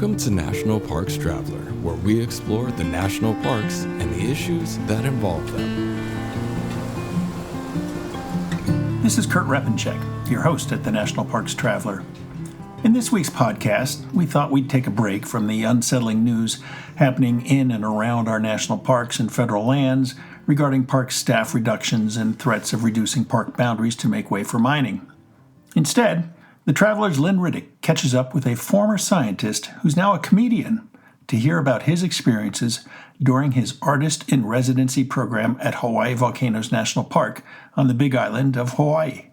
Welcome to National Parks Traveler, where we explore the national parks and the issues that involve them. This is Kurt Repenchek, your host at the National Parks Traveler. In this week's podcast, we thought we'd take a break from the unsettling news happening in and around our national parks and federal lands regarding park staff reductions and threats of reducing park boundaries to make way for mining. Instead, the Traveler's Lynn Riddick catches up with a former scientist who's now a comedian to hear about his experiences during his artist-in-residency program at Hawaii Volcanoes National Park on the Big Island of Hawaii.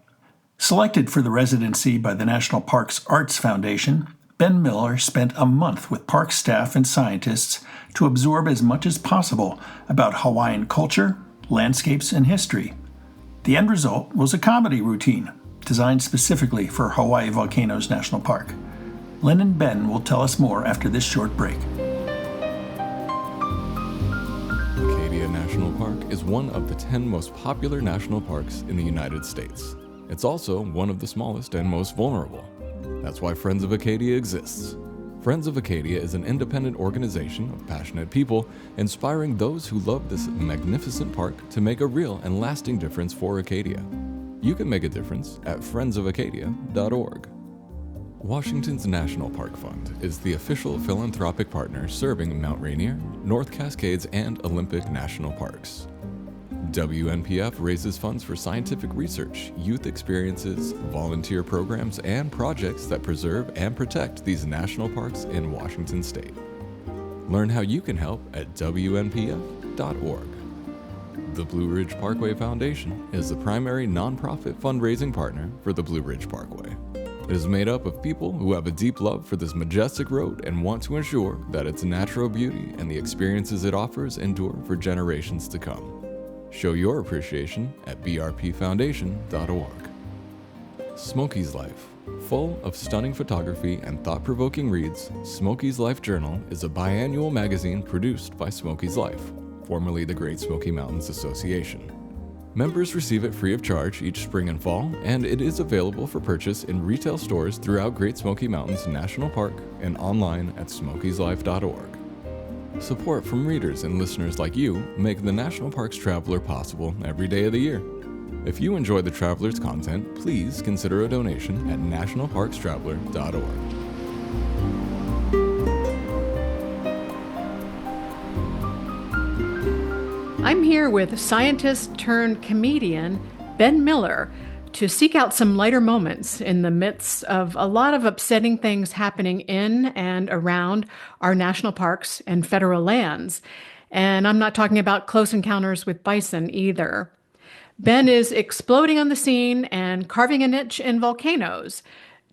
Selected for the residency by the National Parks Arts Foundation, Ben Miller spent a month with park staff and scientists to absorb as much as possible about Hawaiian culture, landscapes, and history. The end result was a comedy routine designed specifically for Hawaii Volcanoes National Park. Lynn and Ben will tell us more after this short break. Acadia National Park is one of the 10 most popular national parks in the United States. It's also one of the smallest and most vulnerable. That's why Friends of Acadia exists. Friends of Acadia is an independent organization of passionate people inspiring those who love this magnificent park to make a real and lasting difference for Acadia. You can make a difference at friendsofacadia.org. Washington's National Park Fund is the official philanthropic partner serving Mount Rainier, North Cascades, and Olympic National Parks. WNPF raises funds for scientific research, youth experiences, volunteer programs, and projects that preserve and protect these national parks in Washington state. Learn how you can help at WNPF.org. The Blue Ridge Parkway Foundation is the primary nonprofit fundraising partner for the Blue Ridge Parkway. It is made up of people who have a deep love for this majestic road and want to ensure that its natural beauty and the experiences it offers endure for generations to come. Show your appreciation at brpfoundation.org. Smokey's Life. Full of stunning photography and thought-provoking reads, Smokey's Life Journal is a biannual magazine produced by Smokey's Life, formerly the Great Smoky Mountains Association. Members receive it free of charge each spring and fall, and it is available for purchase in retail stores throughout Great Smoky Mountains National Park and online at smokieslife.org. Support from readers and listeners like you make the National Parks Traveler possible every day of the year. If you enjoy the Traveler's content, please consider a donation at nationalparkstraveler.org. I'm here with scientist turned comedian Ben Miller to seek out some lighter moments in the midst of a lot of upsetting things happening in and around our national parks and federal lands. And I'm not talking about close encounters with bison either. Ben is exploding on the scene and carving a niche in volcanoes.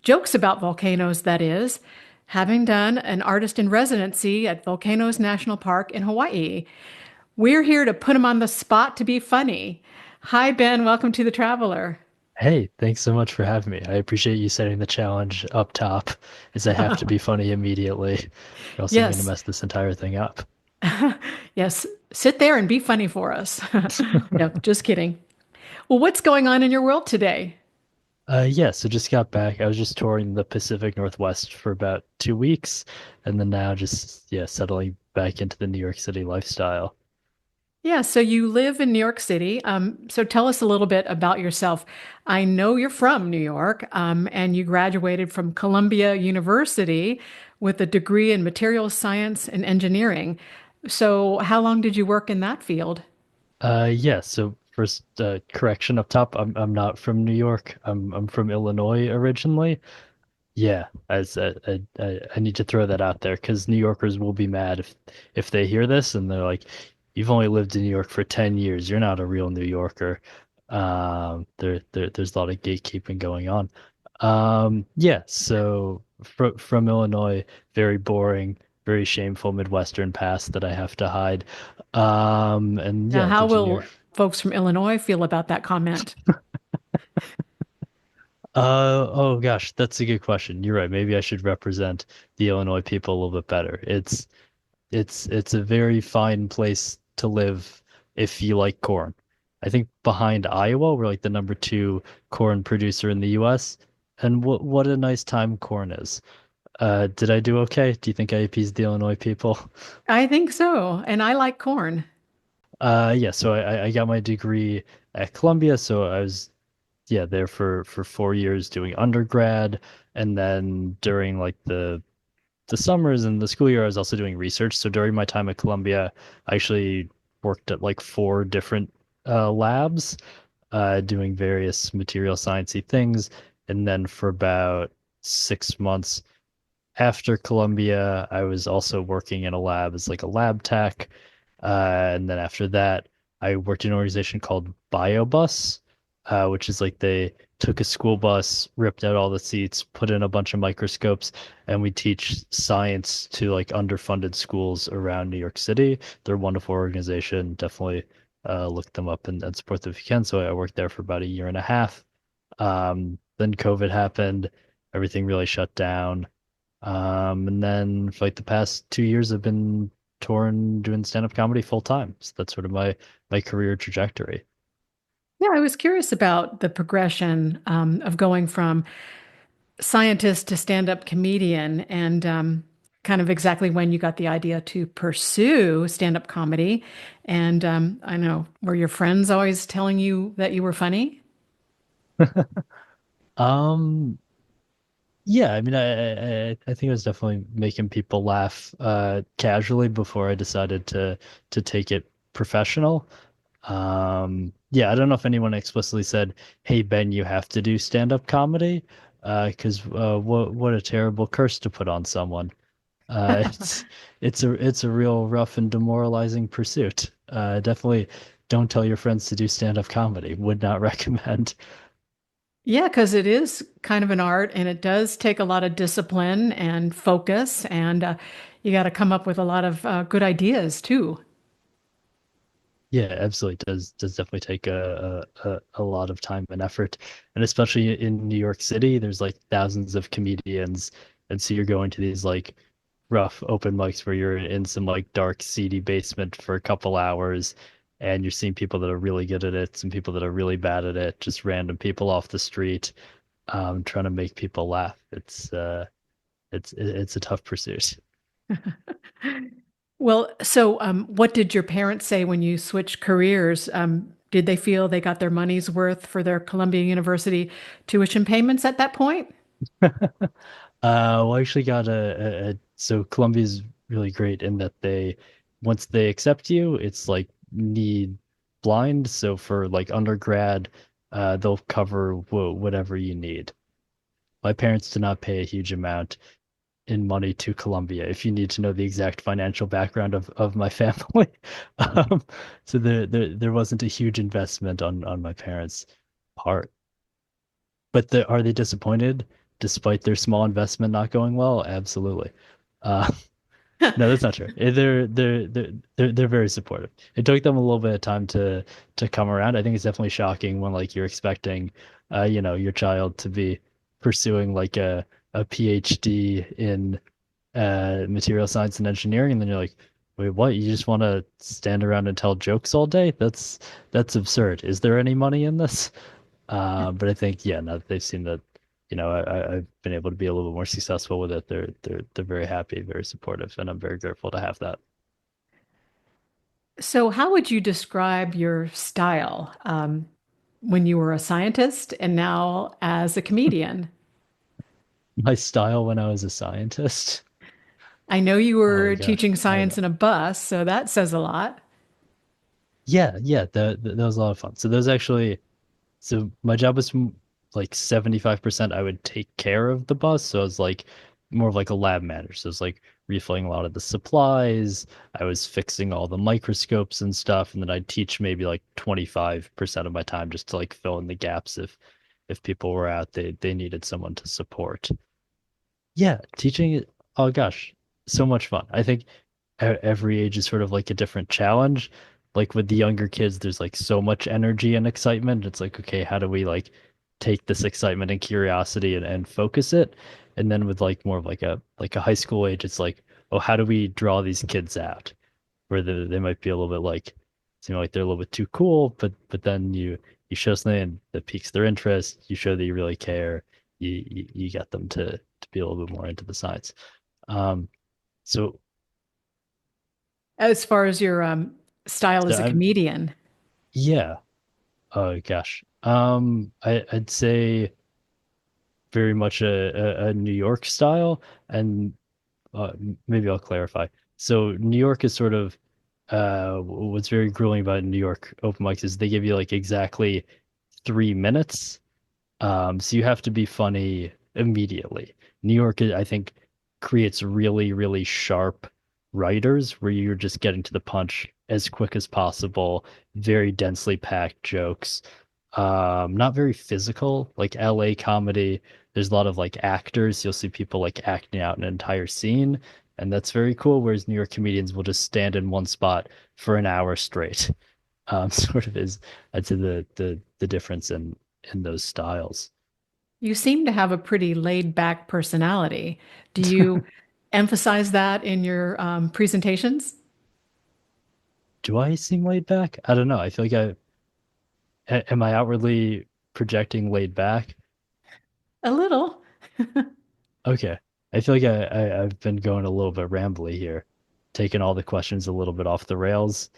Jokes about volcanoes, that is, having done an artist-in-residency at Volcanoes National Park in Hawaii. We're here to put him on the spot to be funny. Hi, Ben. Welcome to The Traveler. Hey, thanks so much for having me. I appreciate you setting the challenge up top, as I have to be funny immediately, or else I'm going to mess this entire thing up. Yes, sit there and be funny for us. No, just kidding. Well, what's going on in your world today? So just got back. I was just touring the Pacific Northwest for about 2 weeks, and then now just settling back into the New York City lifestyle. Yeah, so you live in New York City. So tell us a little bit about yourself. I know you're from New York, and you graduated from Columbia University with a degree in materials science and engineering. So how long did you work in that field? So first correction up top, I'm not from New York. I'm from Illinois originally. Yeah, as I need to throw that out there because New Yorkers will be mad if they hear this and they're like, "You've only lived in New York for 10 years. You're not a real New Yorker." There's a lot of gatekeeping going on. So from Illinois, very boring, very shameful Midwestern past that I have to hide. Now, how will folks from Illinois feel about that comment? Oh gosh, that's a good question. You're right. Maybe I should represent the Illinois people a little bit better. It's a very fine place to live if you like corn. I think behind Iowa, we're like the number 2 corn producer in the US. And what a nice time corn is. Did I do okay? Do you think I appeased the Illinois people? I think so. And I like corn. Yeah, so I got my degree at Columbia, so I was yeah there for 4 years doing undergrad, and then during like the summers and the school year, I was also doing research. So during my time at Columbia, I actually worked at like four different labs, doing various material sciencey things, and then for about 6 months after Columbia, I was also working in a lab as like a lab tech. And then after that, I worked in an organization called BioBus, which is like they took a school bus, ripped out all the seats, put in a bunch of microscopes, and we teach science to like underfunded schools around New York City. They're a wonderful organization. Definitely look them up and support them if you can. So I worked there for about a year and a half. Then COVID happened, everything really shut down. And then for like the past 2 years, I've been touring doing stand-up comedy full time. So that's sort of my career trajectory. Yeah, I was curious about the progression of going from scientist to stand-up comedian and kind of exactly when you got the idea to pursue stand-up comedy. And I know, were your friends always telling you that you were funny? Um, yeah, I mean, I think I was definitely making people laugh casually before I decided to take it professional. Yeah, I don't know if anyone explicitly said, "Hey Ben, you have to do stand-up comedy," because what a terrible curse to put on someone. It's it's a real rough and demoralizing pursuit. Definitely don't tell your friends to do stand-up comedy. Would not recommend. Yeah, because it is kind of an art and it does take a lot of discipline and focus, and you got to come up with a lot of good ideas too. Yeah, absolutely. Does definitely take a lot of time and effort. And especially in New York City, there's like thousands of comedians. And so you're going to these like rough open mics where you're in some like dark, seedy basement for a couple hours and you're seeing people that are really good at it, some people that are really bad at it, just random people off the street, trying to make people laugh. It's a tough pursuit. Well, so what did your parents say when you switched careers? Did they feel they got their money's worth for their Columbia University tuition payments at that point? Well, I actually got so Columbia's really great in that they once they accept you, it's like need blind. So for like undergrad, they'll cover whatever you need. My parents did not pay a huge amount in money to Columbia, if you need to know the exact financial background of my family. Um, so there wasn't a huge investment on my parents' part. But are they disappointed despite their small investment not going well? Absolutely. Uh, no, that's not true. They're very supportive. It took them a little bit of time to come around. I think it's definitely shocking when like you're expecting, your child to be pursuing like a PhD in material science and engineering, and then you're like, wait, what? You just want to stand around and tell jokes all day? That's absurd. Is there any money in this? But I think, yeah, now that they've seen that, I've been able to be a little bit more successful with it. They're very happy, very supportive, and I'm very grateful to have that. So, how would you describe your style when you were a scientist and now as a comedian? My style when I was a scientist. I know you Oh were gosh, teaching I don't science know. in a bus, so that says a lot. Yeah, yeah, that was a lot of fun. So those actually, so my job was like 75% I would take care of the bus. So I was like more of like a lab manager. So it's like refilling a lot of the supplies. I was fixing all the microscopes and stuff. And then I'd teach maybe like 25% of my time just to like fill in the gaps if people were out, they needed someone to support. Yeah, teaching, oh gosh, so much fun. I think every age is sort of like a different challenge. Like with the younger kids, there's like so much energy and excitement. It's like, okay, how do we like take this excitement and curiosity and focus it? And then with like more of like a high school age, it's like, oh, how do we draw these kids out? Where they might be a little bit like seem like they're a little bit too cool, but then you show something that piques their interest, you show that you really care, you get them to to be a little bit more into the science. Um, so, As far as your style so as a I'm comedian, yeah. Oh gosh. I'd say very much a New York style, and maybe I'll clarify. So New York is sort of what's very grueling about New York open mics is they give you like exactly 3 minutes. So you have to be funny immediately. New York, I think, creates really, really sharp writers where you're just getting to the punch as quick as possible, very densely packed jokes. Not very physical, like LA comedy. There's a lot of like actors. You'll see people like acting out an entire scene, and that's very cool. Whereas New York comedians will just stand in one spot for an hour straight. Sort of is, I'd say the difference in those styles. you seem to have a pretty laid back personality. Do you emphasize that in your presentations? Do I seem laid back? I don't know. I feel like am I outwardly projecting laid back? A little. Okay. I feel like I've been going a little bit rambly here, taking all the questions a little bit off the rails.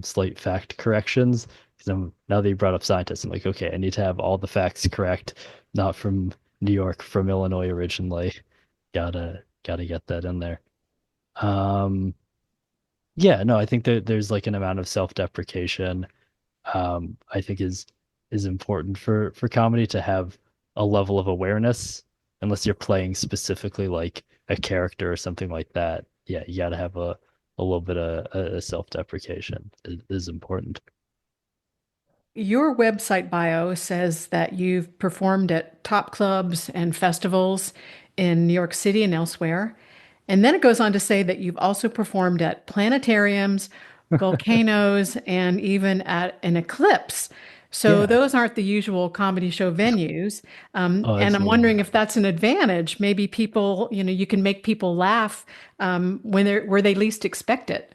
Slight fact corrections. Because I'm now that you brought up scientists, I'm like, okay, I need to have all the facts correct, not from New York, from Illinois originally. Gotta get that in there. Um, yeah, no, I think that there's like an amount of self-deprecation I think is important for comedy to have a level of awareness, unless you're playing specifically like a character or something like that. Yeah, you got to have a little bit of a self-deprecation is important. Your website bio says that you've performed at top clubs and festivals in New York City and elsewhere. And then it goes on to say that you've also performed at planetariums, volcanoes, and even at an eclipse. So Yeah. those aren't the usual comedy show venues. Oh, And I'm absolutely wondering not. if that's an advantage. Maybe people, you can make people laugh when they're where they least expect it.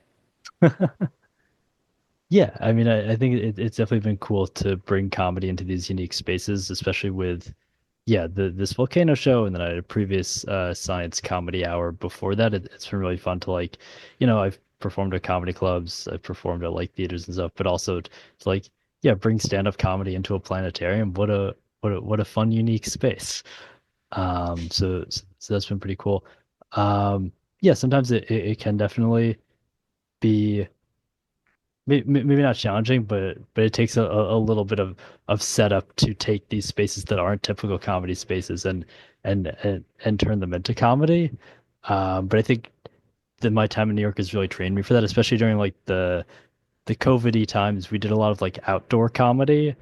Yeah, I mean, I think it's definitely been cool to bring comedy into these unique spaces, especially with yeah, this volcano show, and then I had a previous science comedy hour before that. It's been really fun to like, I've performed at comedy clubs, I've performed at like theaters and stuff, but also to like, yeah, bring stand-up comedy into a planetarium. What a fun, unique space. So that's been pretty cool. Yeah, sometimes it can definitely be maybe not challenging, but it takes a little bit of setup to take these spaces that aren't typical comedy spaces and turn them into comedy. But I think that my time in New York has really trained me for that, especially during like the COVID-y times. We did a lot of like outdoor comedy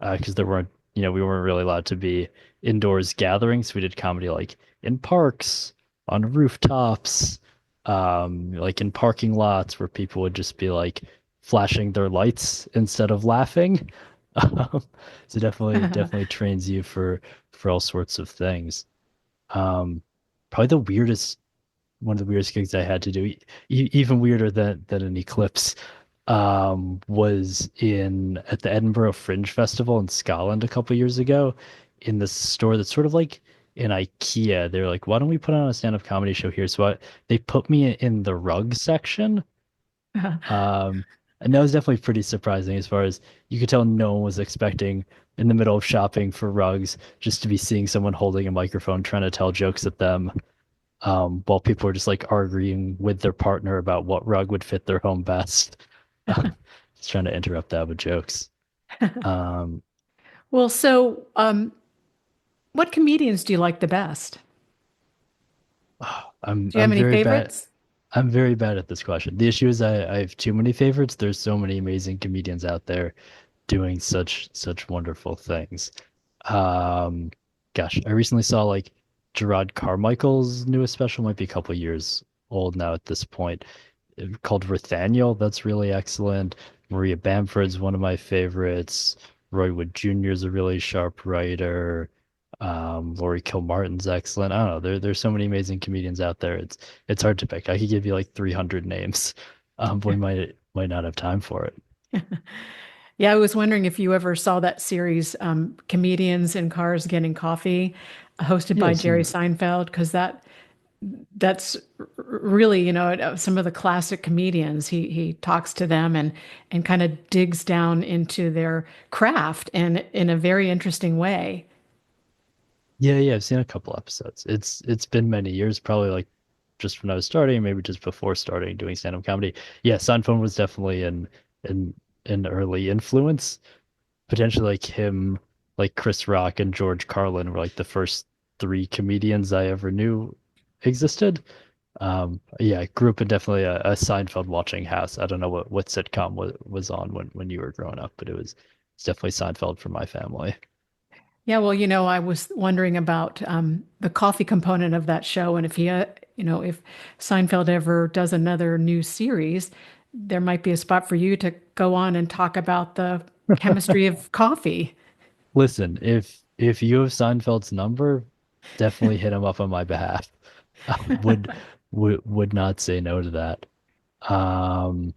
because there weren't, we weren't really allowed to be indoors gatherings. We did comedy like in parks, on rooftops, like in parking lots where people would just be like flashing their lights instead of laughing. Um, so definitely trains you for all sorts of things. Um, Probably one of the weirdest gigs I had to do, even weirder than an eclipse, was in at the Edinburgh Fringe Festival in Scotland a couple years ago, in this store that's sort of like in IKEA. They're like, "Why don't we put on a stand-up comedy show here?" So they put me in the rug section, um, and that was definitely pretty surprising. As far as you could tell, no one was expecting in the middle of shopping for rugs just to be seeing someone holding a microphone trying to tell jokes at them while people were just like arguing with their partner about what rug would fit their home best. Just trying to interrupt that with jokes. Um, Well, so what comedians do you like the best? I'm Do you have I'm any very bad. favorites? I'm very bad at this question. The issue is I have too many favorites. There's so many amazing comedians out there doing such wonderful things. Um, Gosh, I recently saw like Gerard Carmichael's newest special, might be a couple years old now at this point, called Nathaniel. That's really excellent. Maria Bamford's one of my favorites. Roy Wood Jr. is a really sharp writer. Laurie Kilmartin's excellent. I don't know. There's so many amazing comedians out there. It's hard to pick. I could give you like 300 names, but we might not have time for it. Yeah, I was wondering if you ever saw that series, Comedians in Cars Getting Coffee. hosted by Yes, Jerry Seinfeld, because that's really, some of the classic comedians. He talks to them and kind of digs down into their craft and in a very interesting way. yeah, I've seen a couple episodes. It's been many years, probably like just when I was starting, maybe just before starting doing stand-up comedy. Yeah, Seinfeld was definitely an an early influence. Potentially like him, like Chris Rock and George Carlin were like the first three comedians I ever knew existed. Yeah, I grew up in definitely a Seinfeld watching house. I don't know what sitcom was on when you were growing up, but it's definitely Seinfeld for my family. Yeah, well, I was wondering about the coffee component of that show, and if Seinfeld ever does another new series, there might be a spot for you to go on and talk about the chemistry of coffee. Listen, if you have Seinfeld's number, definitely hit him up on my behalf. I would not say no to that. Um,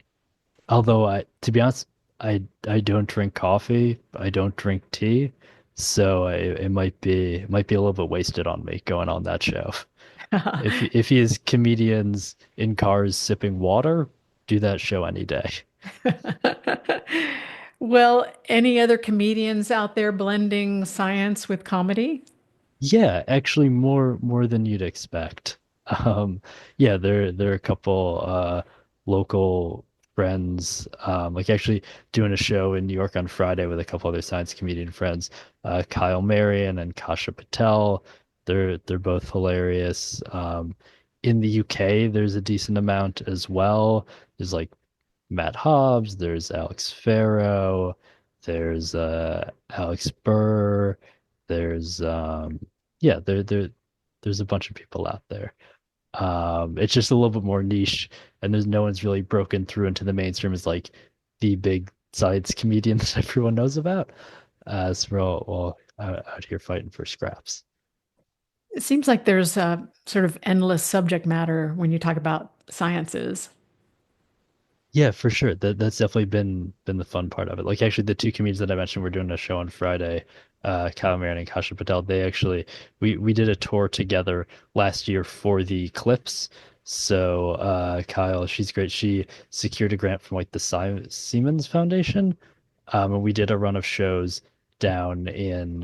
Although to be honest, I don't drink coffee. I don't drink tea, so it might be a little bit wasted on me going on that show. If he is comedians in cars sipping water, do that show any day. Well, any other comedians out there blending science with comedy? Yeah, actually more than you'd expect. Yeah, there are a couple local friends like actually doing a show in New York on Friday with a couple other science comedian friends, Kyle Marion and Kasha Patel. They're both hilarious. In the UK, there's a decent amount as well. There's like Matt Hobbs, there's Alex Farrow, there's Alex Burr, there's yeah, there's a bunch of people out there. It's just a little bit more niche, and there's no one's really broken through into the mainstream as like the big science comedian that everyone knows about. So we're all out here fighting for scraps. It seems like there's a sort of endless subject matter when you talk about sciences. Yeah, for sure. That's definitely been the fun part of it. Like actually the two comedians that I mentioned were doing a show on Friday, Kyle Marin and Kasha Patel. They actually we did a tour together last year for the eclipse. So Kyle, she's great. She secured a grant from like the Siemens Foundation. And we did a run of shows down in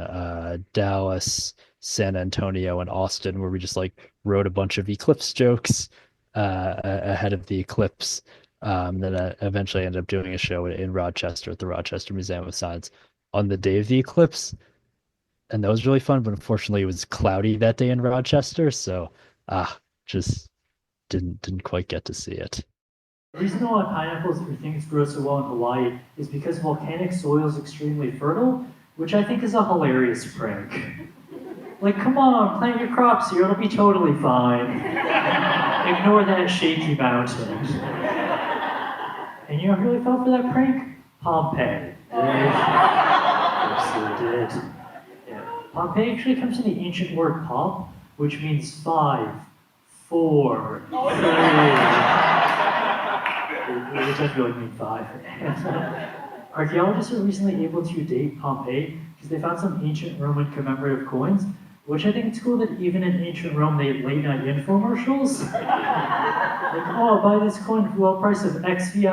Dallas, San Antonio, and Austin where we just like wrote a bunch of eclipse jokes ahead of the eclipse. Then I eventually ended up doing a show in Rochester at the Rochester Museum of Science on the day of the eclipse, and that was really fun. But unfortunately, it was cloudy that day in Rochester, so just didn't quite get to see it. The reason why pineapples or things grow so well in Hawaii is because volcanic soil is extremely fertile, which I think is a hilarious prank. Like, come on, plant your crops here, it'll be totally fine. Ignore that shaky mountain. And you know who really fell for that prank? Pompeii. Yes, they did. Yeah. Pompeii actually comes from the ancient word pomp, which means 5, 4, 3. It does really mean 5. Archaeologists were recently able to date Pompeii because they found some ancient Roman commemorative coins, which I think it's cool that even in ancient Rome they had late night infomercials. Like, oh, buy this coin for the low price of XVIIIXIX.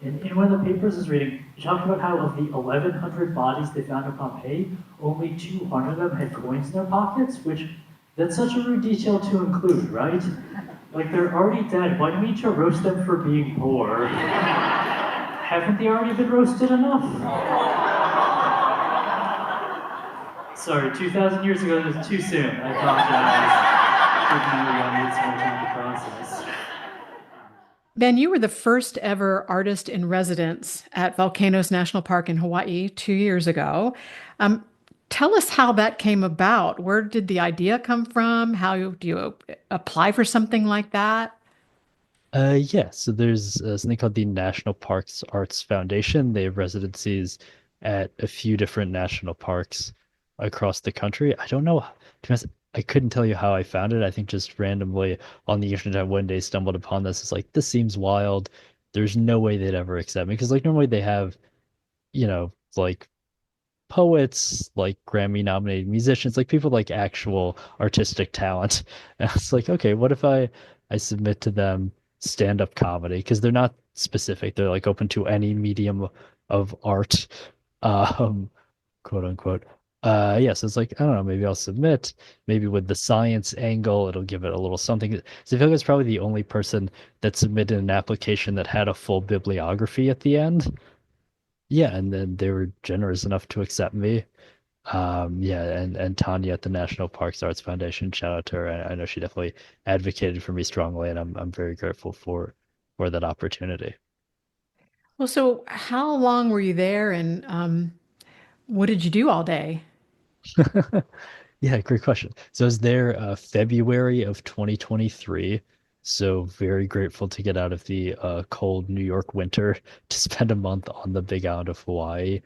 In one of the papers I was reading, it talked about how of the 1,100 bodies they found in Pompeii, only 200 of them had coins in their pockets, which that's such a rude detail to include, right? Like, they're already dead. Why do we need to roast them for being poor? Haven't they already been roasted enough? Sorry, 2,000 years ago, it was too soon. I apologize. Need some more time to process. Ben, you were the first ever artist in residence at Volcanoes National Park in Hawaii 2 years ago. Um, Tell us how that came about. Where did the idea come from? How do you apply for something like that? Yeah, so there's something called the National Parks Arts Foundation. They have residencies at a few different national parks across the country. I don't know, to be honest, I couldn't tell you how I found it. I think just randomly on the internet one day stumbled upon this. It's like, this seems wild. There's no way they'd ever accept me. Because like normally they have, like poets, like Grammy nominated musicians, like people like actual artistic talent. And I was like, okay, what if I submit to them stand-up comedy? Because they're not specific. They're like open to any medium of art, um, quote unquote. Yeah, so it's like, I don't know, maybe I'll submit, maybe with the science angle, it'll give it a little something. So I feel like it's probably the only person that submitted an application that had a full bibliography at the end. Yeah, and then they were generous enough to accept me. Yeah, and Tanya at the National Parks Arts Foundation, shout out to her. I know she definitely advocated for me strongly, and I'm very grateful for that opportunity. Well, so how long were you there and what did you do all day? Yeah, great question. So I was there February of 2023. So very grateful to get out of the cold New York winter to spend a month on the Big Island of Hawaii.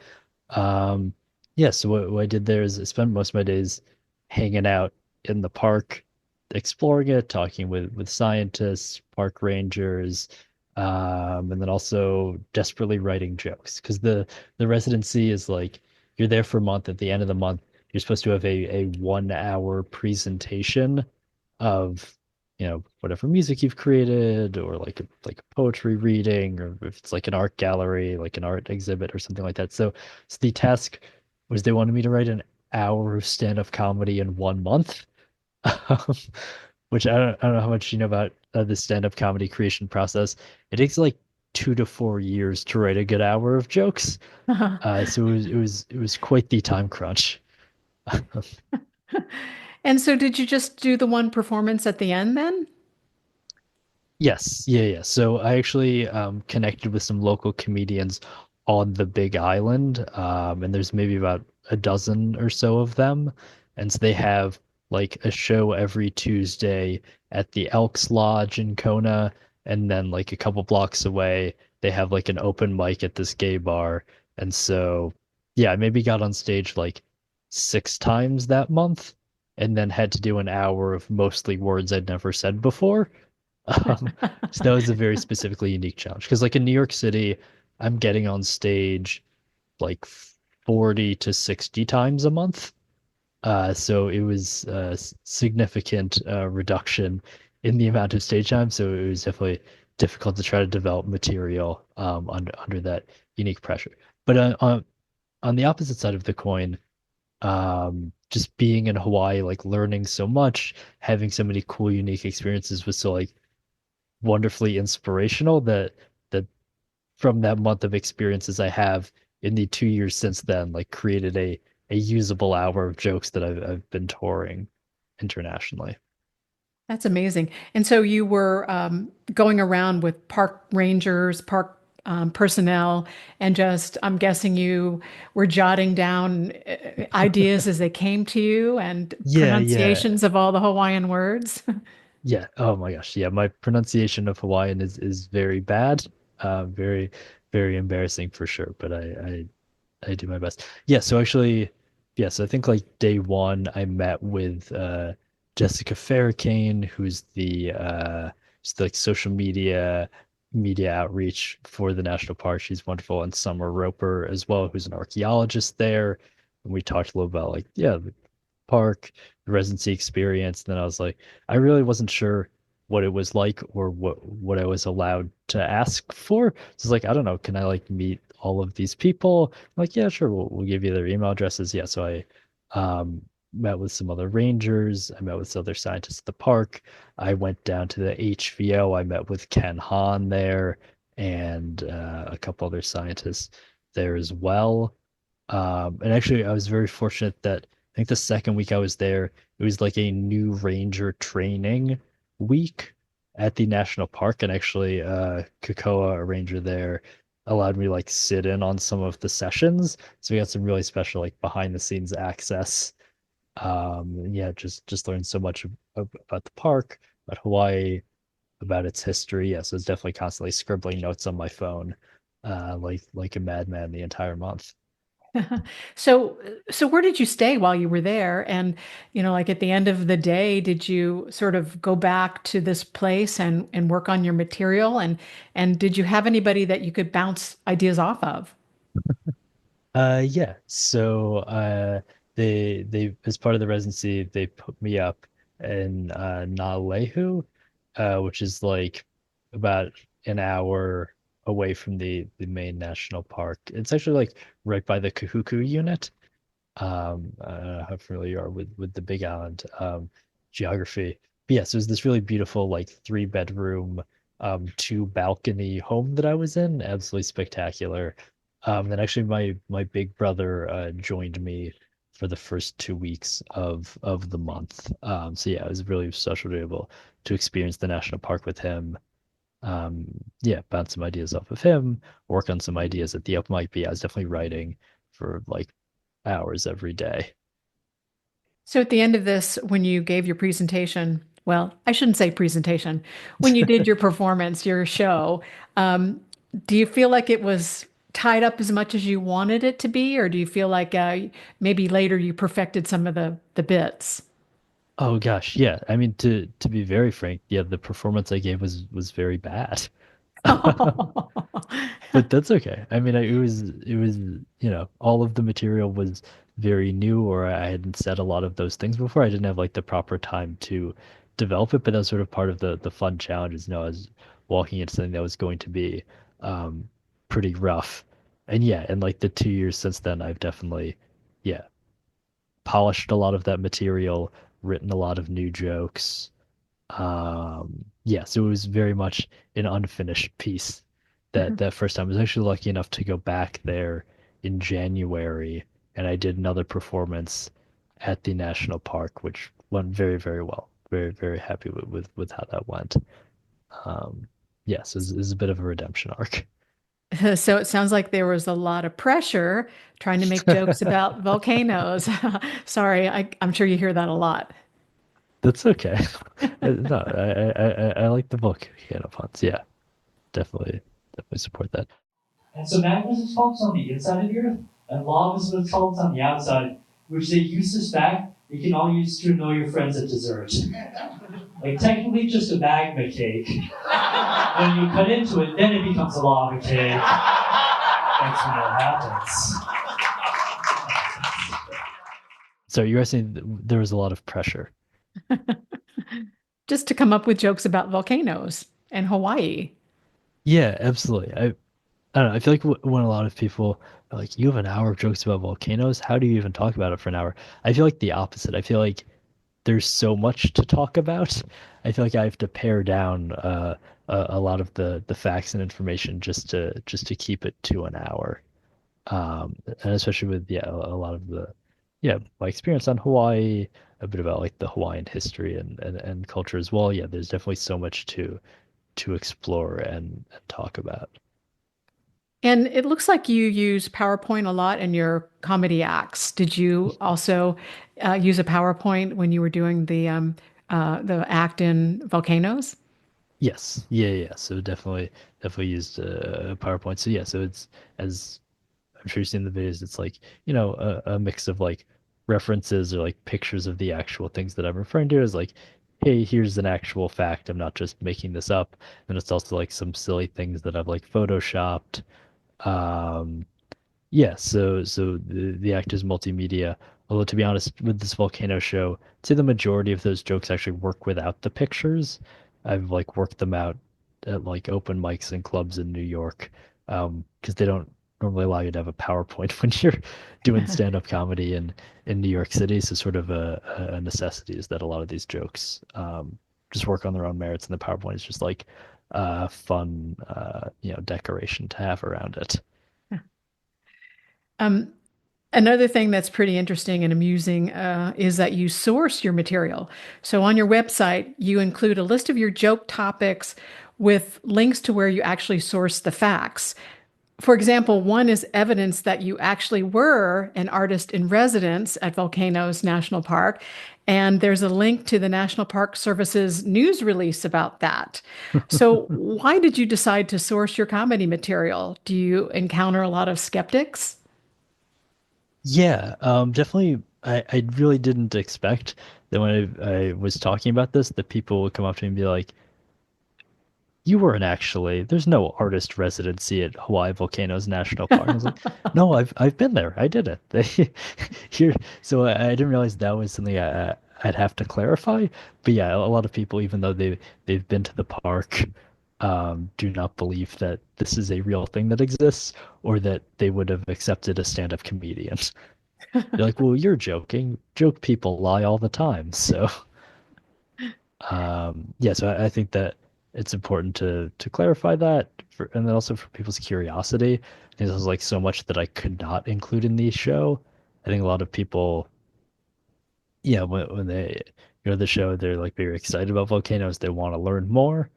Um, yeah, so what I did there is I spent most of my days hanging out in the park, exploring it, talking with scientists, park rangers, and then also desperately writing jokes. Because the residency is like you're there for a month. At the end of the month, you're supposed to have a 1 hour presentation of whatever music you've created or like a poetry reading or if it's like an art gallery like an art exhibit or something like that. So the task was they wanted me to write an hour of stand-up comedy in 1 month. um, which I don't know how much you know about the stand-up comedy creation process. It takes like 2 to 4 years to write a good hour of jokes. So it was quite the time crunch. And so did you just do the one performance at the end then? Yes, yeah. So I actually connected with some local comedians on the Big Island, and there's maybe about a dozen or so of them, and so they have like a show every Tuesday at the Elks Lodge in Kona, and then like a couple blocks away they have like an open mic at this gay bar, and so yeah, I maybe got on stage like 6 times that month, and then had to do an hour of mostly words I'd never said before. Um, so that was a very specifically unique challenge because, like in New York City, I'm getting on stage like 40 to 60 times a month. So it was a significant reduction in the amount of stage time. So it was definitely difficult to try to develop material under that unique pressure. But on the opposite side of the coin, just being in Hawaii, like learning so much, having so many cool, unique experiences was so like wonderfully inspirational that from that month of experiences I have in the 2 years since then, like created a usable hour of jokes that I've been touring internationally. That's amazing. And so you were going around with park rangers, park personnel, and just, I'm guessing you were jotting down ideas as they came to you and Yeah, yeah. pronunciations of all the Hawaiian words. Yeah. Oh my gosh. Yeah, my pronunciation of Hawaiian is very bad. Very, very embarrassing for sure. But I do my best. Yeah, so actually, yeah, so I think like day one I met with Jessica Faircane, who's the like social media outreach for the national park. She's wonderful, and Summer Roper as well, who's an archaeologist there. And we talked a little about like, yeah, the park, the residency experience. And then I was like, I really wasn't sure what it was like or what I was allowed to ask for. So it's like, I don't know, can I like meet all of these people? I'm like, yeah, sure, we'll give you their email addresses. Yeah, so I met with some other rangers. I met with some other scientists at the park. I went down to the HVO. I met with Ken Hahn there and a couple other scientists there as well. And actually, I was very fortunate that I think the second week I was there, it was like a new ranger training week at the national park, and actually, Kakoa, a ranger there, allowed me to like sit in on some of the sessions. So we got some really special like behind the scenes access. And yeah, just learned so much about the park, about Hawaii, about its history. Yeah, so it's definitely constantly scribbling notes on my phone, like a madman the entire month. So, so where did you stay while you were there? And, like at the end of the day, did you sort of go back to this place and work on your material? And did you have anybody that you could bounce ideas off of? Yeah. So they as part of the residency they put me up in Nalehu, which is like about an hour away from the main national park. It's actually like right by the Kahuku unit. I don't know how familiar you are with the Big Island geography. But yes, it was this really beautiful like three bedroom two balcony home that I was in. Absolutely spectacular. Then actually my big brother joined me for the first 2 weeks of the month. So yeah, it was really special to be able to experience the national park with him. Yeah, bounce some ideas off of him, work on some ideas at the up mic be. I was definitely writing for like hours every day. So at the end of this, when you gave your presentation, well, I shouldn't say presentation, when you did your performance, your show, um, do you feel like it was tied up as much as you wanted it to be, or do you feel like maybe later you perfected some of the bits? Oh gosh, yeah. I mean, to be very frank, yeah, the performance I gave was very bad. But that's okay. I mean, it was all of the material was very new, or I hadn't said a lot of those things before. I didn't have like the proper time to develop it, but that was sort of part of the fun challenges. I was walking into something that was going to be um pretty rough. And yeah, in like the 2 years since then, I've definitely yeah, polished a lot of that material, written a lot of new jokes. Yeah, so it was very much an unfinished piece. That first time I was actually lucky enough to go back there in January, and I did another performance at the national park, which went very, very well. Very, very happy with how that went. Yes, it was a bit of a redemption arc. So it sounds like there was a lot of pressure trying to make jokes about volcanoes. Sorry, I'm sure you hear that a lot. That's okay. No, I like the book, Piano Puns. Yeah, definitely support that. And so magma is faults on the inside of the earth, and lava is faults on the outside, which they use this fact you can all use to annoy your friends at dessert. Like technically just a magma cake. When you cut into it, then it becomes a lava cake. That's when it happens. So you're saying there was a lot of pressure. Just to come up with jokes about volcanoes and Hawaii. Yeah, absolutely. I don't know. I feel like when a lot of people are like, you have an hour of jokes about volcanoes, how do you even talk about it for an hour? I feel like the opposite. I feel like there's so much to talk about. I feel like I have to pare down a lot of the facts and information just to keep it to an hour. And especially with yeah a lot of the yeah my experience on Hawaii, a bit about like the Hawaiian history and culture as well. Yeah, there's definitely so much to explore and talk about. And it looks like you use PowerPoint a lot in your comedy acts. Did you also use a PowerPoint when you were doing the act in Volcanoes? Yes, yeah. So definitely used PowerPoint. So yeah, so it's as I'm sure you've seen the videos. It's like a mix of like references or like pictures of the actual things that I'm referring to as like, hey, here's an actual fact. I'm not just making this up. And it's also like some silly things that I've like photoshopped. Um, Yeah, so the act is multimedia. Although to be honest, with this volcano show, to the majority of those jokes actually work without the pictures. I've like worked them out at like open mics and clubs in New York, because they don't normally allow you to have a PowerPoint when you're doing stand-up comedy in New York City. So sort of a necessity is that a lot of these jokes just work on their own merits, and the PowerPoint is just like fun decoration to have around it. Um, Another thing that's pretty interesting and amusing is that you source your material. So on your website, you include a list of your joke topics with links to where you actually source the facts. For example, one is evidence that you actually were an artist in residence at Volcanoes National Park. And there's a link to the National Park Service's news release about that. So, why did you decide to source your comedy material? Do you encounter a lot of skeptics? Yeah, definitely. I really didn't expect that when I was talking about this, that people would come up to me and be like, you weren't actually. There's no artist residency at Hawaii Volcanoes National Park. I was like, no, I've been there. I did it. They here, so I didn't realize that was something I'd have to clarify. But yeah, a lot of people, even though they've been to the park, do not believe that this is a real thing that exists, or that they would have accepted a stand-up comedian. They're like, well, you're joking. Joke people lie all the time. So yeah, so I think that it's important to clarify that, and then also for people's curiosity. I think there's like so much that I could not include in the show. I think a lot of people, yeah, when they go to the show, they're like very excited about volcanoes. They want to learn more.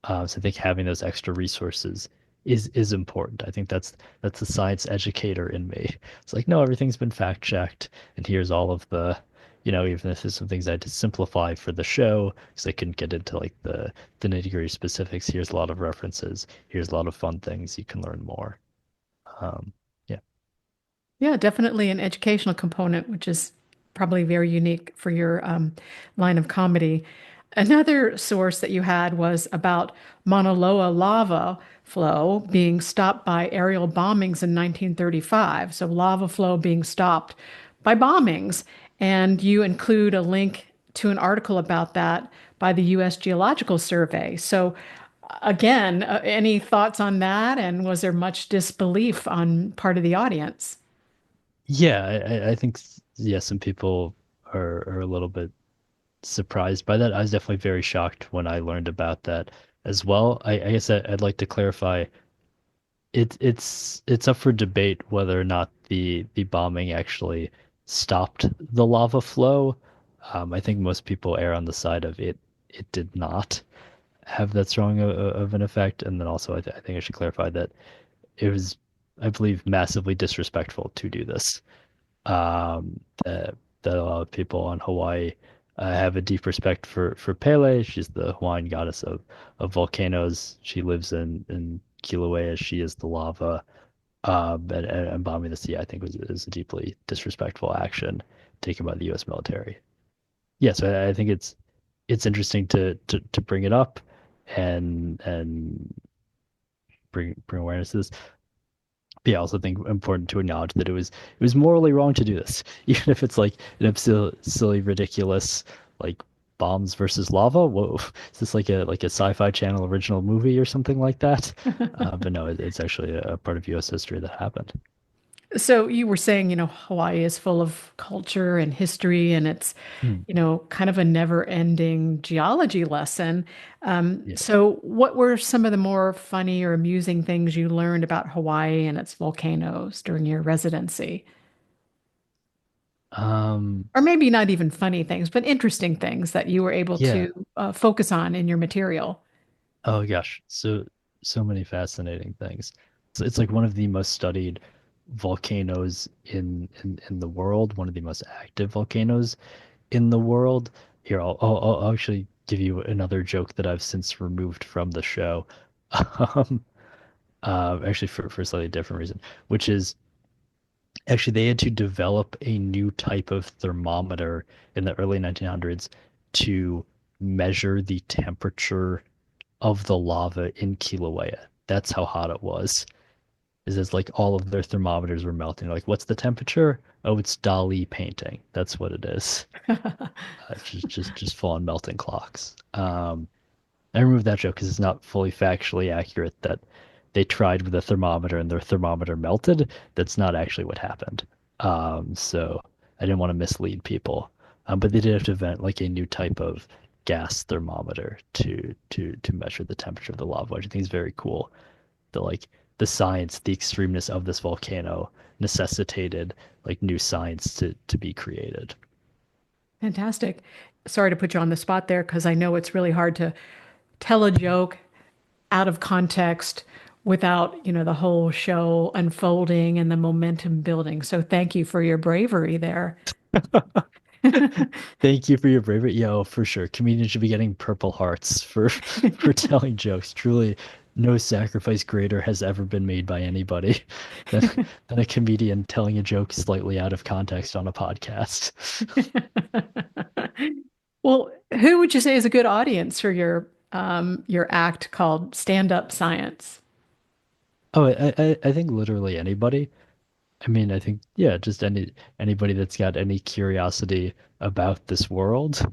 So I think having those extra resources is important. I think that's the science educator in me. It's like, no, everything's been fact checked, and here's all of the, even if there's some things I had to simplify for the show because I couldn't get into like the nitty-gritty specifics. Here's a lot of references. Here's a lot of fun things you can learn more. Yeah. Yeah, definitely an educational component, which is probably very unique for your line of comedy. Another source that you had was about Mauna Loa lava flow being stopped by aerial bombings in 1935. So, lava flow being stopped by bombings. And you include a link to an article about that by the U.S. Geological Survey. So, again, any thoughts on that? And was there much disbelief on part of the audience? Yeah, I think yeah, some people are a little bit surprised by that. I was definitely very shocked when I learned about that as well. I guess I'd like to clarify it's up for debate whether or not the bombing actually stopped the lava flow. I think most people err on the side of it did not have that strong of an effect. And then also I think I should clarify that it was, I believe, massively disrespectful to do this. That a lot of people on Hawaii have a deep respect for Pele. She's the Hawaiian goddess of volcanoes. She lives in Kilauea. She is the lava. And bombing the sea, I think, is a deeply disrespectful action taken by the U.S. military. Yes, I think it's interesting to bring it up and bring awareness to this. But yeah, I also think important to acknowledge that it was morally wrong to do this, even if it's like an silly, ridiculous like bombs versus lava. Whoa, is this like a sci-fi channel original movie or something like that? But no, it's actually a part of U.S. history that happened. So you were saying, Hawaii is full of culture and history, and it's, Hmm. kind of a never-ending geology lesson. Yeah. So what were some of the more funny or amusing things you learned about Hawaii and its volcanoes during your residency? Um, Or maybe not even funny things, but interesting things that you were able yeah. to focus on in your material. Oh gosh, so many fascinating things. So it's like one of the most studied volcanoes in the world, one of the most active volcanoes in the world. Here, I'll actually give you another joke that I've since removed from the show. Um, actually for a slightly different reason, which is actually they had to develop a new type of thermometer in the early 1900s to measure the temperature of the lava in Kilauea. That's how hot it was. Is it's like all of their thermometers were melting. Like, what's the temperature? Oh, it's Dali painting. That's what it is. Just full on melting clocks. I removed that joke because it's not fully factually accurate that they tried with a thermometer and their thermometer melted. That's not actually what happened. So I didn't want to mislead people. But they did have to invent like a new type of gas thermometer to measure the temperature of the lava, which I think is very cool. The like the science, the extremeness of this volcano necessitated like new science to be created. Fantastic. Sorry to put you on the spot there because I know it's really hard to tell a joke out of context without, the whole show unfolding and the momentum building. So thank you for your bravery there. Thank you for your bravery. Yo, for sure. Comedians should be getting Purple Hearts for for telling jokes. Truly, no sacrifice greater has ever been made by anybody than, than a comedian telling a joke slightly out of context on a podcast. Well, who would you say is a good audience for your your act called Stand Up Science? Oh, I think literally anybody. I mean, I think, yeah, just anybody that's got any curiosity about this world.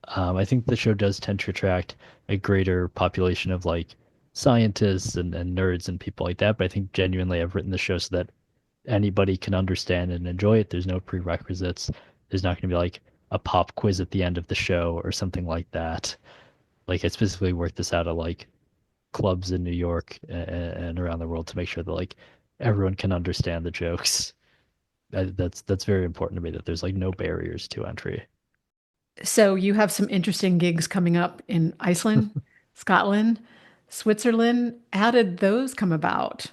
I think the show does tend to attract a greater population of like scientists and nerds and people like that. But I think genuinely I've written the show so that anybody can understand and enjoy it. There's no prerequisites. There's not going to be like a pop quiz at the end of the show or something like that. Like I specifically worked this out at like clubs in New York and around the world to make sure that like everyone can understand the jokes. That's very important to me that there's like no barriers to entry. So you have some interesting gigs coming up in Iceland, Scotland, Switzerland. How did those come about?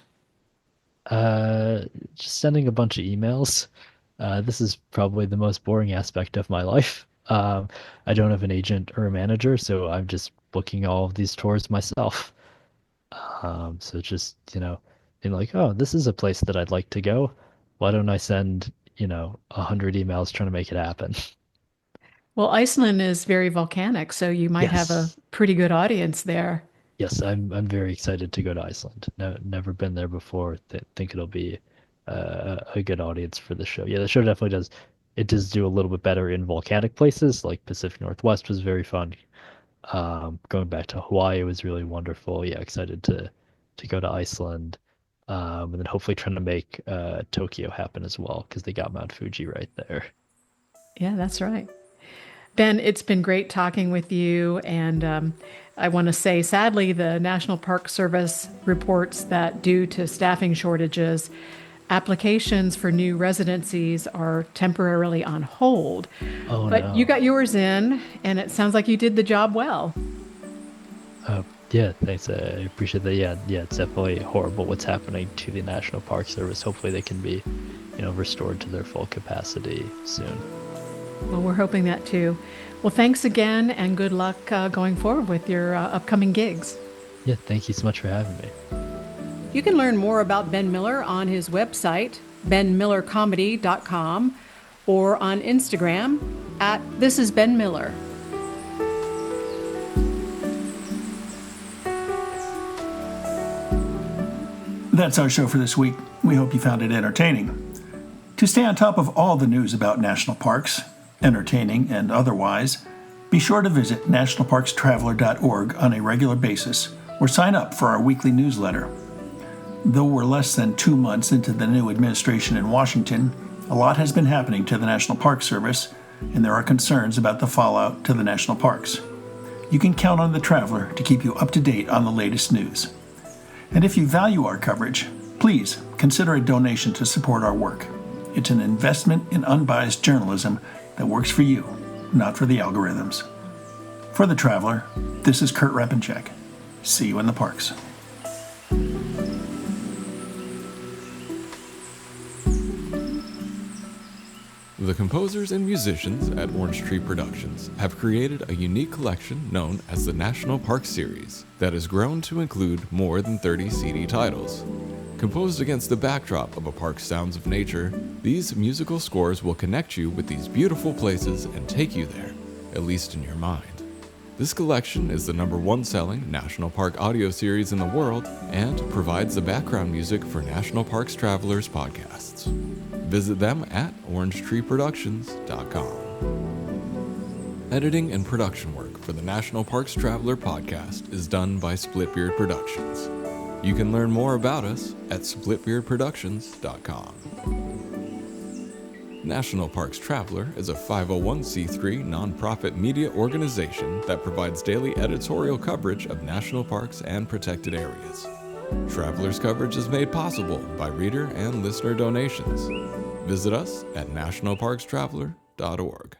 Uh, just sending a bunch of emails. This is probably the most boring aspect of my life. I don't have an agent or a manager, so I'm just booking all of these tours myself. So just, being like, oh, this is a place that I'd like to go. Why don't I send, 100 emails trying to make it happen? Well, Iceland is very volcanic, so you might have a Yes. pretty good audience there. Yes, I'm very excited to go to Iceland. No, never been there before. Think it'll be a good audience for the show. Yeah, the show definitely does. It does do a little bit better in volcanic places, like Pacific Northwest was very fun. Going back to Hawaii was really wonderful. Yeah, excited to go to Iceland, and then hopefully trying to make Tokyo happen as well because they got Mount Fuji right there. Yeah, that's right. Ben, it's been great talking with you. And I want to say, sadly, the National Park Service reports that due to staffing shortages, applications for new residencies are temporarily on hold. Oh But you no. got yours in, and it sounds like you did the job well. Yeah, thanks. I appreciate that. Yeah, yeah, it's definitely horrible what's happening to the National Park Service. Hopefully they can be, restored to their full capacity soon. Well, we're hoping that too. Well, thanks again, and good luck going forward with your upcoming gigs. Yeah, thank you so much for having me. You can learn more about Ben Miller on his website, benmillercomedy.com, or on Instagram at This Is Ben Miller. That's our show for this week. We hope you found it entertaining. To stay on top of all the news about national parks, entertaining and otherwise, be sure to visit nationalparkstraveler.org on a regular basis or sign up for our weekly newsletter. Though we're less than 2 months into the new administration in Washington, a lot has been happening to the National Park Service, and there are concerns about the fallout to the national parks. You can count on the Traveler to keep you up to date on the latest news. And if you value our coverage, please consider a donation to support our work. It's an investment in unbiased journalism that works for you, not for the algorithms. For the Traveler, this is Kurt Repenchek. See you in the parks. The composers and musicians at Orange Tree Productions have created a unique collection known as the National Park Series that has grown to include more than 30 CD titles. Composed against the backdrop of a park's sounds of nature, these musical scores will connect you with these beautiful places and take you there, at least in your mind. This collection is the #1 selling National Park audio series in the world and provides the background music for National Parks Travelers podcasts. Visit them at orangetreeproductions.com. Editing and production work for the National Parks Traveler podcast is done by Splitbeard Productions. You can learn more about us at splitbeardproductions.com. National Parks Traveler is a 501c3 nonprofit media organization that provides daily editorial coverage of national parks and protected areas. Traveler's coverage is made possible by reader and listener donations. Visit us at nationalparkstraveler.org.